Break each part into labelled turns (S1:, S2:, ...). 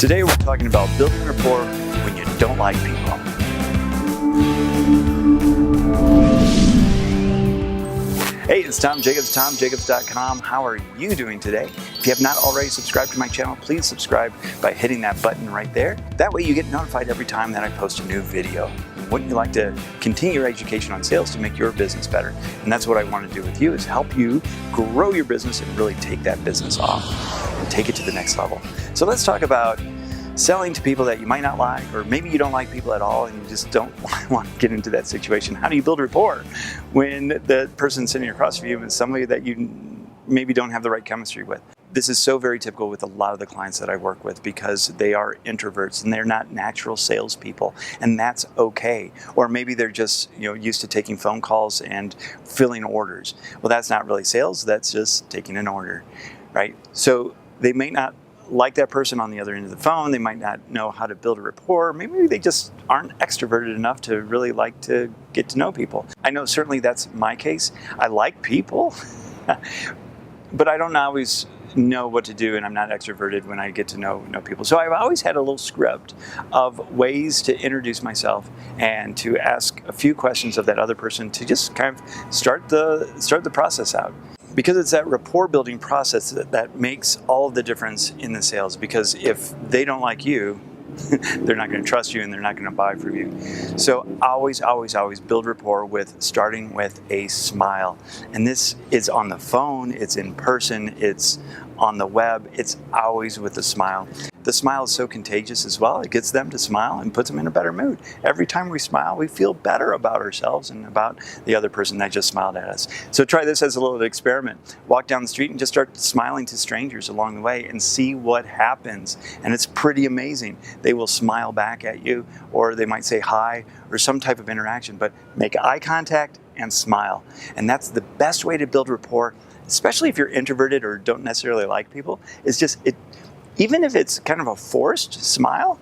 S1: Today we're talking about building rapport when you don't like people. Hey, it's Tom Jackobs, TomJacobs.com. How are you doing today? If you have not already subscribed to my channel, please subscribe by hitting that button right there. That way you get notified every time that I post a new video. Wouldn't you like to continue your education on sales to make your business better? And that's what I want to do with you, is help you grow your business and really take that business off and take it to the next level. So let's talk about selling to people that you might not like, or maybe you don't like people at all and you just don't want to get into that situation. How do you build rapport when the person sitting across from you is somebody that you maybe don't have the right chemistry with? This is so very typical with a lot of the clients that I work with, because they are introverts and they're not natural salespeople, and that's okay. Or maybe they're just used to taking phone calls and filling orders. Well, that's not really sales, that's just taking an order, right? So they may not like that person on the other end of the phone. They might not know how to build a rapport. Maybe they just aren't extroverted enough to really like to get to know people. I know certainly that's my case. I like people, but I don't always know what to do, and I'm not extroverted when I get to know people. So I've always had a little script of ways to introduce myself and to ask a few questions of that other person to just kind of start the process out. Because it's that rapport building process that makes all of the difference in the sales. Because if they don't like you, they're not going to trust you and they're not going to buy from you. So always build rapport starting with a smile. And this is on the phone, it's in person, it's on the web, it's always with a smile. The smile is so contagious as well. It gets them to smile and puts them in a better mood. Every time we smile, we feel better about ourselves and about the other person that just smiled at us. So try this as a little experiment. Walk down the street and just start smiling to strangers along the way and see what happens. And it's pretty amazing. They will smile back at you, or they might say hi or some type of interaction, but make eye contact and smile. And that's the best way to build rapport, especially if you're introverted or don't necessarily like people. It's just, even if it's kind of a forced smile,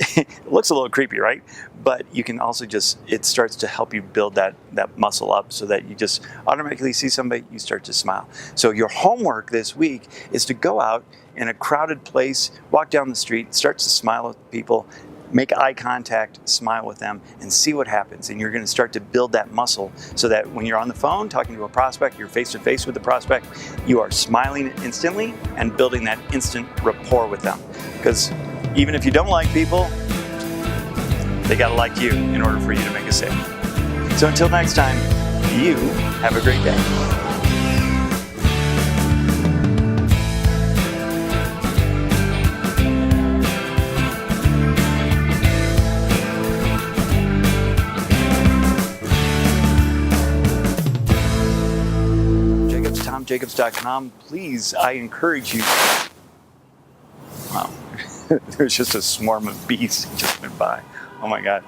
S1: it looks a little creepy, right? But you can also it starts to help you build that muscle up, so that you just automatically see somebody, you start to smile. So your homework this week is to go out in a crowded place, walk down the street, start to smile at people, make eye contact, smile with them, and see what happens. And you're going to start to build that muscle, so that when you're on the phone talking to a prospect, you're face to face with the prospect, you are smiling instantly and building that instant rapport with them. Because even if you don't like people, they got to like you in order for you to make a sale. So until next time, you have a great day. TomJacobs.com. Please, I encourage you. Wow, there's just a swarm of bees that just went by. Oh my God.